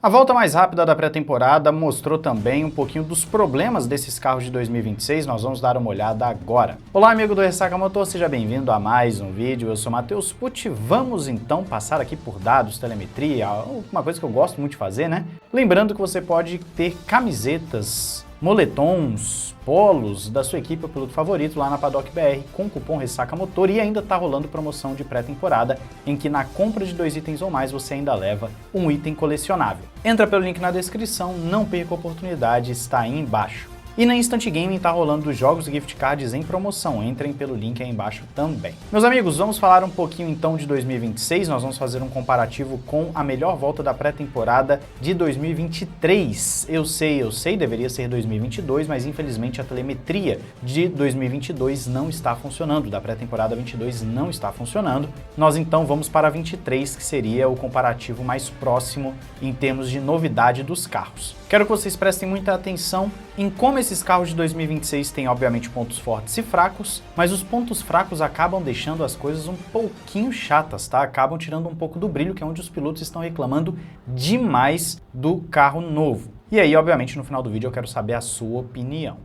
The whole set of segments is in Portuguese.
A volta mais rápida da pré-temporada mostrou também um pouquinho dos problemas desses carros de 2026, nós vamos dar uma olhada agora. Olá amigo do Ressaca Motor, seja bem-vindo a mais um vídeo, eu sou Matheus Pucci. Vamos então passar aqui por dados, telemetria, uma coisa que eu gosto muito de fazer, né? Lembrando que você pode ter camisetas, moletons, polos da sua equipe ou piloto favorito lá na Paddock BR com o cupom Ressaca Motor, e ainda está rolando promoção de pré-temporada em que na compra de 2 itens ou mais você ainda leva um item colecionável. Entra pelo link na descrição, não perca a oportunidade, está aí embaixo. E na Instant Gaming tá rolando os jogos e gift cards em promoção, entrem pelo link aí embaixo também. Meus amigos, vamos falar um pouquinho então de 2026, nós vamos fazer um comparativo com a melhor volta da pré-temporada de 2023. Eu sei, deveria ser 2022, mas infelizmente a telemetria de 2022 não está funcionando, da pré-temporada 22 não está funcionando. Nós então vamos para 23, que seria o comparativo mais próximo em termos de novidade dos carros. Quero que vocês prestem muita atenção em como esses carros de 2026 têm obviamente pontos fortes e fracos, mas os pontos fracos acabam deixando as coisas um pouquinho chatas, tá? Acabam tirando um pouco do brilho, que é onde os pilotos estão reclamando demais do carro novo. E aí, obviamente, no final do vídeo eu quero saber a sua opinião.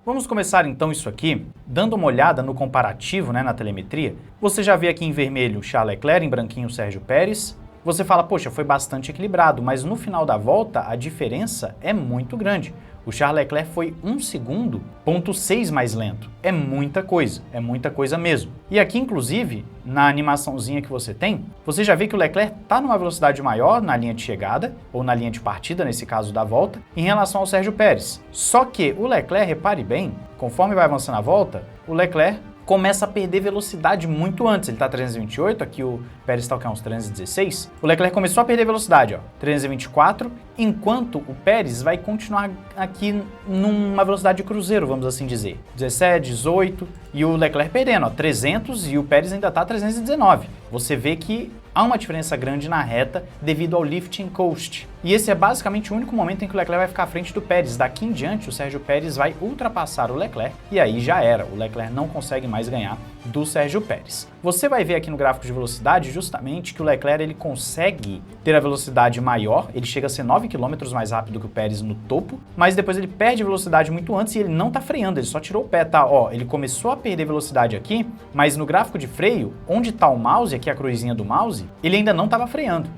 Vamos começar então isso aqui, dando uma olhada no comparativo, né, na telemetria. Você já vê aqui em vermelho Charles Leclerc, em branquinho Sérgio Pérez. Você fala, poxa, foi bastante equilibrado, mas no final da volta a diferença é muito grande. O Charles Leclerc foi 1 segundo, 0,6 mais lento. É muita coisa mesmo. E aqui, inclusive, na animaçãozinha que você tem, você já vê que o Leclerc está numa velocidade maior na linha de chegada, ou na linha de partida, nesse caso da volta, em relação ao Sérgio Pérez. Só que o Leclerc, repare bem, conforme vai avançando a volta, o Leclerc começa a perder velocidade muito antes. Ele está 328, aqui o Pérez está uns 316. O Leclerc começou a perder velocidade, ó, 324, enquanto o Pérez vai continuar aqui numa velocidade de cruzeiro, vamos assim dizer. 17, 18, e o Leclerc perdendo, ó, 300, e o Pérez ainda está 319. Você vê que há uma diferença grande na reta devido ao lifting coast. E esse é basicamente o único momento em que o Leclerc vai ficar à frente do Pérez. Daqui em diante, o Sérgio Pérez vai ultrapassar o Leclerc e aí já era. O Leclerc não consegue mais ganhar do Sérgio Pérez. Você vai ver aqui no gráfico de velocidade justamente que o Leclerc ele consegue ter a velocidade maior, ele chega a ser 9 km mais rápido que o Pérez no topo, mas depois ele perde velocidade muito antes e ele não tá freando, ele só tirou o pé, tá? Ó, ele começou a perder velocidade aqui, mas no gráfico de freio, onde tá o mouse, aqui a cruzinha do mouse, ele ainda não estava freando,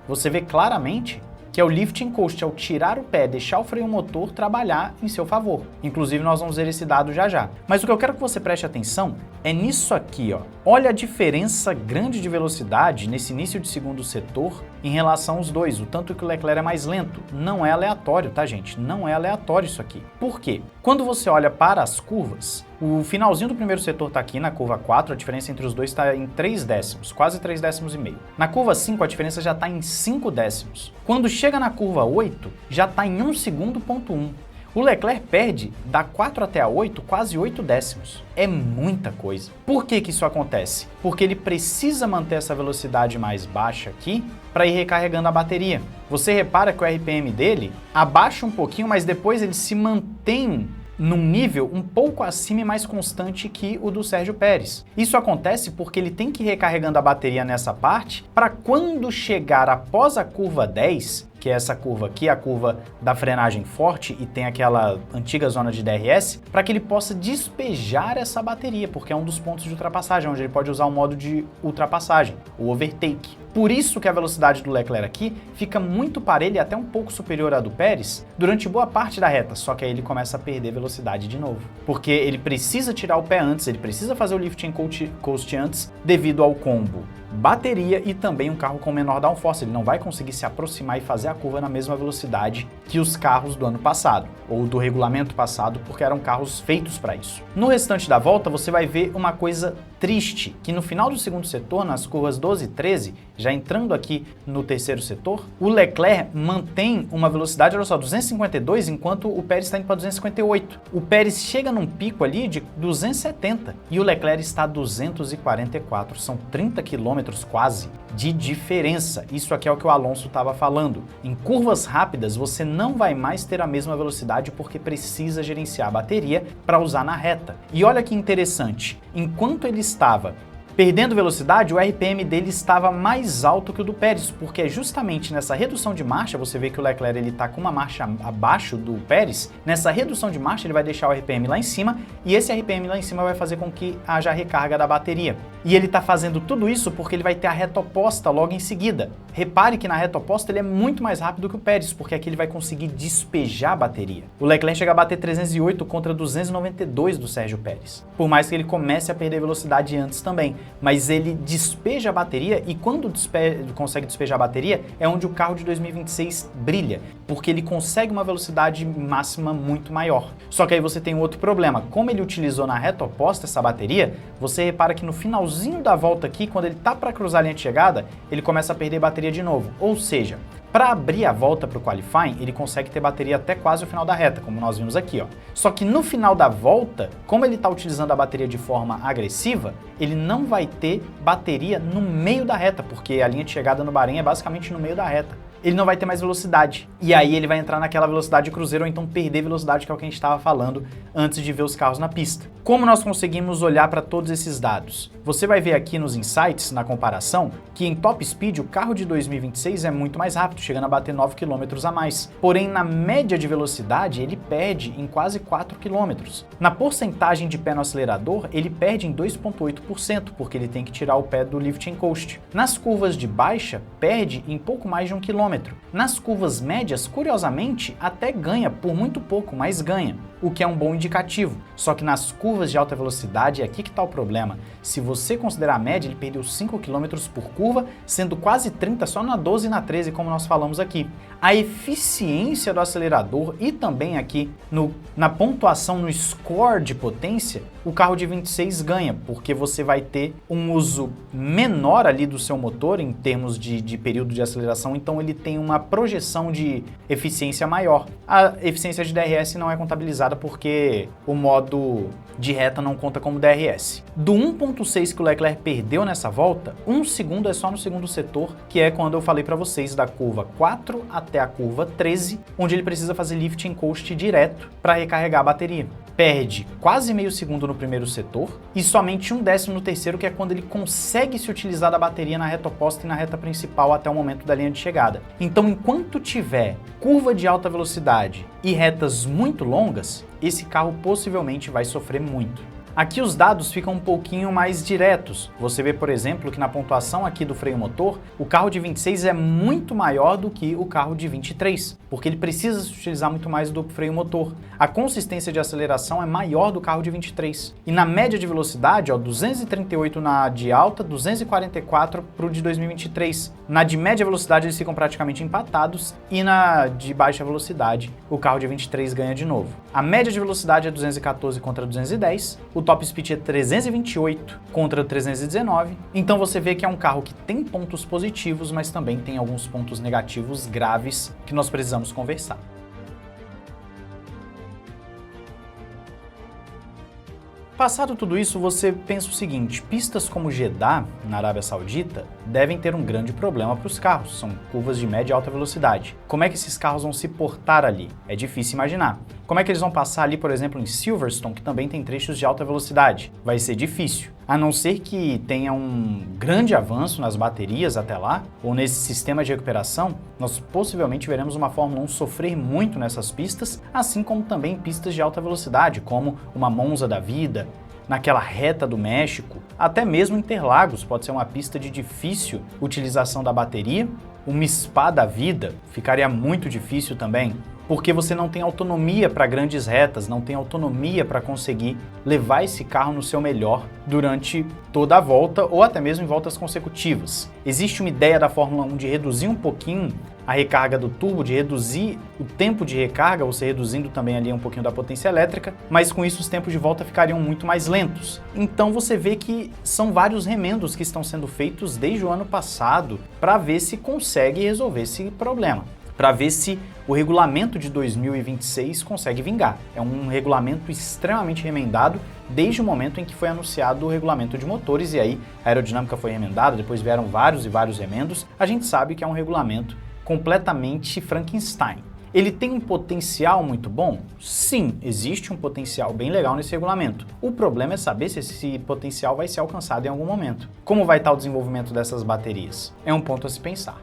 Você vê claramente que é o lifting coast, é o tirar o pé, deixar o freio motor trabalhar em seu favor. Inclusive, nós vamos ver esse dado já já. Mas o que eu quero que você preste atenção é nisso aqui, ó. Olha a diferença grande de velocidade nesse início de segundo setor em relação aos dois, o tanto que o Leclerc é mais lento. Não é aleatório, tá, gente? Não é aleatório isso aqui. Por quê? Quando você olha para as curvas, o finalzinho do primeiro setor está aqui na curva 4, a diferença entre os dois está em 3 décimos, quase 3 décimos e meio. Na curva 5, a diferença já está em 5 décimos. Quando chega na curva 8, já está em 1 segundo, ponto 1. O Leclerc perde da 4 até a 8, quase 8 décimos. É muita coisa. Por que que isso acontece? Porque ele precisa manter essa velocidade mais baixa aqui para ir recarregando a bateria. Você repara que o RPM dele abaixa um pouquinho, mas depois ele se mantém num nível um pouco acima e mais constante que o do Sérgio Pérez. Isso acontece porque ele tem que ir recarregando a bateria nessa parte para quando chegar após a curva 10, que é essa curva aqui, a curva da frenagem forte e tem aquela antiga zona de DRS, para que ele possa despejar essa bateria, porque é um dos pontos de ultrapassagem, onde ele pode usar o modo de ultrapassagem, o overtake. Por isso que a velocidade do Leclerc aqui fica muito parelha e até um pouco superior à do Pérez durante boa parte da reta, só que aí ele começa a perder velocidade de novo. Porque ele precisa tirar o pé antes, ele precisa fazer o lifting coast antes, devido ao combo bateria e também um carro com menor downforce. Ele não vai conseguir se aproximar e fazer a curva na mesma velocidade que os carros do ano passado, ou do regulamento passado, porque eram carros feitos para isso. No restante da volta, você vai ver uma coisa triste, que no final do segundo setor, nas curvas 12 e 13, já entrando aqui no terceiro setor, o Leclerc mantém uma velocidade, olha só, 252, enquanto o Pérez está indo para 258. O Pérez chega num pico ali de 270 e o Leclerc está a 244. São 30 quilômetros quase de diferença. Isso aqui é o que o Alonso estava falando. Em curvas rápidas, você não vai mais ter a mesma velocidade porque precisa gerenciar a bateria para usar na reta. E olha que interessante, enquanto ele estava Perdendo velocidade, o RPM dele estava mais alto que o do Pérez, porque é justamente nessa redução de marcha, você vê que o Leclerc ele está com uma marcha abaixo do Pérez, nessa redução de marcha ele vai deixar o RPM lá em cima, e esse RPM lá em cima vai fazer com que haja recarga da bateria. E ele está fazendo tudo isso porque ele vai ter a reta oposta logo em seguida. Repare que na reta oposta ele é muito mais rápido que o Pérez, porque aqui ele vai conseguir despejar a bateria. O Leclerc chega a bater 308 contra 292 do Sérgio Pérez, por mais que ele comece a perder velocidade antes também. Mas ele despeja a bateria, e quando consegue despejar a bateria é onde o carro de 2026 brilha, porque ele consegue uma velocidade máxima muito maior. Só que aí você tem um outro problema, como ele utilizou na reta oposta essa bateria, você repara que no finalzinho da volta aqui, quando ele tá para cruzar a linha de chegada, ele começa a perder bateria de novo, ou seja, para abrir a volta para o qualifying, ele consegue ter bateria até quase o final da reta, como nós vimos aqui, ó. Só que no final da volta, como ele está utilizando a bateria de forma agressiva, ele não vai ter bateria no meio da reta, porque a linha de chegada no Bahrein é basicamente no meio da reta. Ele não vai ter mais velocidade, e aí ele vai entrar naquela velocidade de cruzeiro ou então perder velocidade, que é o que a gente estava falando antes de ver os carros na pista. Como nós conseguimos olhar para todos esses dados? Você vai ver aqui nos insights, na comparação, que em top speed o carro de 2026 é muito mais rápido, chegando a bater 9 km a mais. Porém, na média de velocidade, ele perde em quase 4 km. Na porcentagem de pé no acelerador, ele perde em 2,8%, porque ele tem que tirar o pé do lift and coast. Nas curvas de baixa, perde em pouco mais de 1 km. Nas curvas médias, curiosamente, até ganha por muito pouco, mas ganha, o que é um bom indicativo. Só que nas curvas de alta velocidade é aqui que está o problema. Se você considerar a média, ele perdeu 5 km por curva, sendo quase 30 só na 12 e na 13, como nós falamos aqui. A eficiência do acelerador e também aqui na pontuação, no score de potência, o carro de 26 ganha, porque você vai ter um uso menor ali do seu motor em termos de período de aceleração, então ele tem uma projeção de eficiência maior. A eficiência de DRS não é contabilizada porque o modo de reta não conta como DRS. Do 1.6 que o Leclerc perdeu nessa volta, 1 segundo é só no segundo setor, que é quando eu falei para vocês da curva 4 até a curva 13, onde ele precisa fazer lift and coast direto para recarregar a bateria. Perde quase meio segundo no primeiro setor e somente 1/10 no terceiro, que é quando ele consegue se utilizar da bateria na reta oposta e na reta principal até o momento da linha de chegada. Então, enquanto tiver curva de alta velocidade e retas muito longas, esse carro possivelmente vai sofrer muito. Aqui os dados ficam um pouquinho mais diretos. Você vê, por exemplo, que na pontuação aqui do freio motor, o carro de 26 é muito maior do que o carro de 23, porque ele precisa se utilizar muito mais do freio motor. A consistência de aceleração é maior do carro de 23. E na média de velocidade, ó, 238 na de alta, 244 para o de 2023. Na de média velocidade eles ficam praticamente empatados e na de baixa velocidade o carro de 23 ganha de novo. A média de velocidade é 214 contra 210, o top speed é 328 contra 319, então você vê que é um carro que tem pontos positivos, mas também tem alguns pontos negativos graves que nós precisamos conversar. Passado tudo isso, você pensa o seguinte: pistas como Jeddah, na Arábia Saudita, devem ter um grande problema para os carros, são curvas de média e alta velocidade. Como é que esses carros vão se portar ali? É difícil imaginar. Como é que eles vão passar ali, por exemplo, em Silverstone, que também tem trechos de alta velocidade? Vai ser difícil. A não ser que tenha um grande avanço nas baterias até lá, ou nesse sistema de recuperação, nós possivelmente veremos uma Fórmula 1 sofrer muito nessas pistas, assim como também pistas de alta velocidade, como uma Monza da vida, naquela reta do México, até mesmo Interlagos pode ser uma pista de difícil utilização da bateria. Uma Spa da vida ficaria muito difícil também, porque você não tem autonomia para grandes retas, não tem autonomia para conseguir levar esse carro no seu melhor durante toda a volta ou até mesmo em voltas consecutivas. Existe uma ideia da Fórmula 1 de reduzir um pouquinho a recarga do turbo, de reduzir o tempo de recarga, você reduzindo também ali um pouquinho da potência elétrica, mas com isso os tempos de volta ficariam muito mais lentos. Então você vê que são vários remendos que estão sendo feitos desde o ano passado para ver se consegue resolver esse problema, para ver se o regulamento de 2026 consegue vingar. É um regulamento extremamente remendado desde o momento em que foi anunciado o regulamento de motores, e aí a aerodinâmica foi remendada, depois vieram vários e vários remendos. A gente sabe que é um regulamento completamente Frankenstein. Ele tem um potencial muito bom? Sim, existe um potencial bem legal nesse regulamento. O problema é saber se esse potencial vai ser alcançado em algum momento. Como vai estar o desenvolvimento dessas baterias? É um ponto a se pensar.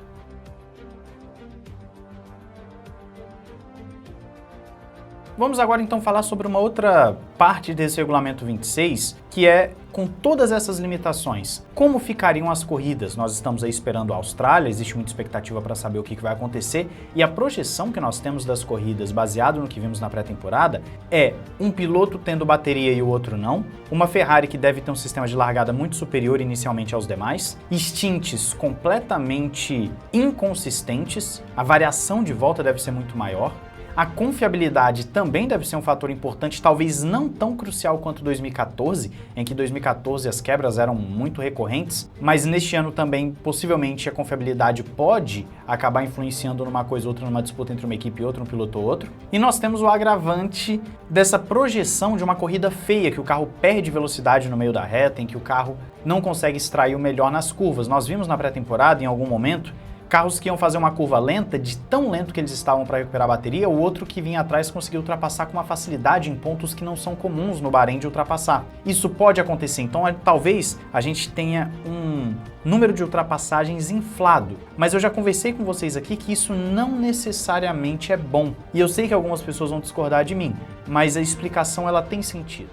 Vamos agora então falar sobre uma outra parte desse regulamento 26, que é, com todas essas limitações, como ficariam as corridas? Nós estamos aí esperando a Austrália, existe muita expectativa para saber o que vai acontecer, e a projeção que nós temos das corridas, baseado no que vimos na pré-temporada, é um piloto tendo bateria e o outro não, uma Ferrari que deve ter um sistema de largada muito superior inicialmente aos demais, stints completamente inconsistentes, a variação de volta deve ser muito maior. A confiabilidade também deve ser um fator importante, talvez não tão crucial quanto 2014, em que 2014 as quebras eram muito recorrentes, mas neste ano também, possivelmente, a confiabilidade pode acabar influenciando numa coisa ou outra, numa disputa entre uma equipe e outra, um piloto ou outro. E nós temos o agravante dessa projeção de uma corrida feia, que o carro perde velocidade no meio da reta, em que o carro não consegue extrair o melhor nas curvas. Nós vimos na pré-temporada, em algum momento, carros que iam fazer uma curva lenta, de tão lento que eles estavam para recuperar a bateria, o outro que vinha atrás conseguiu ultrapassar com uma facilidade em pontos que não são comuns no Bahrein de ultrapassar. Isso pode acontecer, então talvez a gente tenha um número de ultrapassagens inflado, mas eu já conversei com vocês aqui que isso não necessariamente é bom. E eu sei que algumas pessoas vão discordar de mim, mas a explicação ela tem sentido.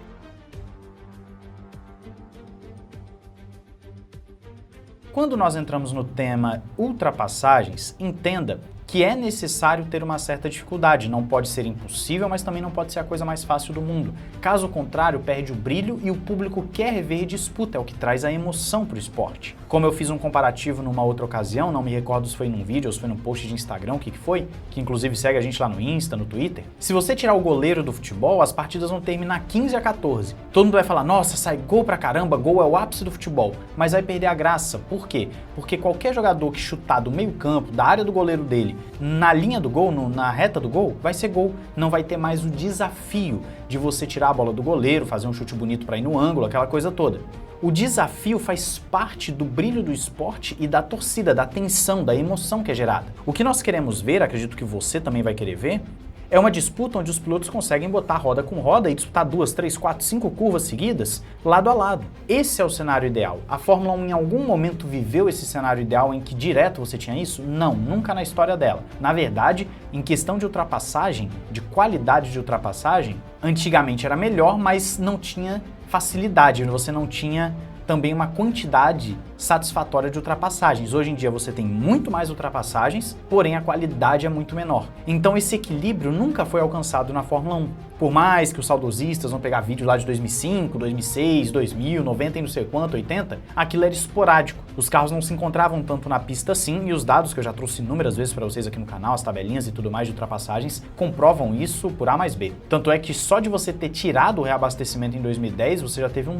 Quando nós entramos no tema ultrapassagens, entenda que é necessário ter uma certa dificuldade. Não pode ser impossível, mas também não pode ser a coisa mais fácil do mundo. Caso contrário, perde o brilho e o público quer ver disputa, é o que traz a emoção para o esporte. Como eu fiz um comparativo numa outra ocasião, não me recordo se foi num vídeo ou se foi num post de Instagram, o que foi, que inclusive segue a gente lá no Insta, no Twitter. Se você tirar o goleiro do futebol, as partidas vão terminar 15-14. Todo mundo vai falar, nossa, sai gol pra caramba, gol é o ápice do futebol. Mas vai perder a graça. Por quê? Porque qualquer jogador que chutar do meio campo, da área do goleiro dele, na linha do gol, na reta do gol, vai ser gol. Não vai ter mais o desafio de você tirar a bola do goleiro, fazer um chute bonito para ir no ângulo, aquela coisa toda. O desafio faz parte do brilho do esporte e da torcida, da tensão, da emoção que é gerada. O que nós queremos ver, acredito que você também vai querer ver, é uma disputa onde os pilotos conseguem botar roda com roda e disputar 2, 3, 4, 5 curvas seguidas, lado a lado. Esse é o cenário ideal. A Fórmula 1 em algum momento viveu esse cenário ideal em que direto você tinha isso? Não, nunca na história dela. Na verdade, em questão de ultrapassagem, de qualidade de ultrapassagem, antigamente era melhor, mas não tinha facilidade, você não tinha também uma quantidade satisfatória de ultrapassagens. Hoje em dia você tem muito mais ultrapassagens, porém a qualidade é muito menor. Então esse equilíbrio nunca foi alcançado na Fórmula 1. Por mais que os saudosistas vão pegar vídeos lá de 2005, 2006, 2000, 90 e não sei quanto, 80, aquilo era esporádico. Os carros não se encontravam tanto na pista assim, e os dados que eu já trouxe inúmeras vezes para vocês aqui no canal, as tabelinhas e tudo mais de ultrapassagens, comprovam isso por A mais B. Tanto é que só de você ter tirado o reabastecimento em 2010, você já teve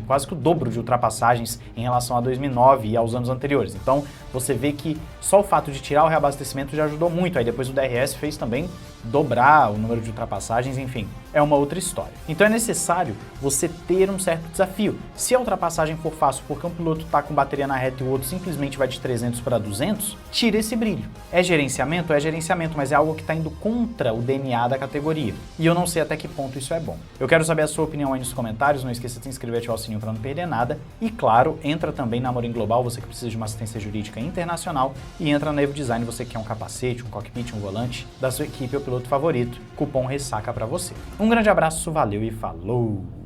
quase que o dobro de ultrapassagens em relação a 2009 e aos anos anteriores. Então você vê que só o fato de tirar o reabastecimento já ajudou muito. Aí depois o DRS fez também dobrar o número de ultrapassagens, enfim, é uma outra história. Então é necessário você ter um certo desafio. Se a ultrapassagem for fácil porque um piloto está com bateria na reta e o outro simplesmente vai de 300 para 200, tira esse brilho. É gerenciamento? É gerenciamento, mas é algo que está indo contra o DNA da categoria. E eu não sei até que ponto isso é bom. Eu quero saber a sua opinião aí nos comentários, não esqueça de se inscrever e ativar o sininho para não perder nada. E claro, entra também na Amorim Global, você que precisa de uma assistência jurídica internacional, e entra na Evo Design, você que quer um capacete, um cockpit, um volante da sua equipe ou piloto favorito, cupom RESSACA para você. Um grande abraço, valeu e falou!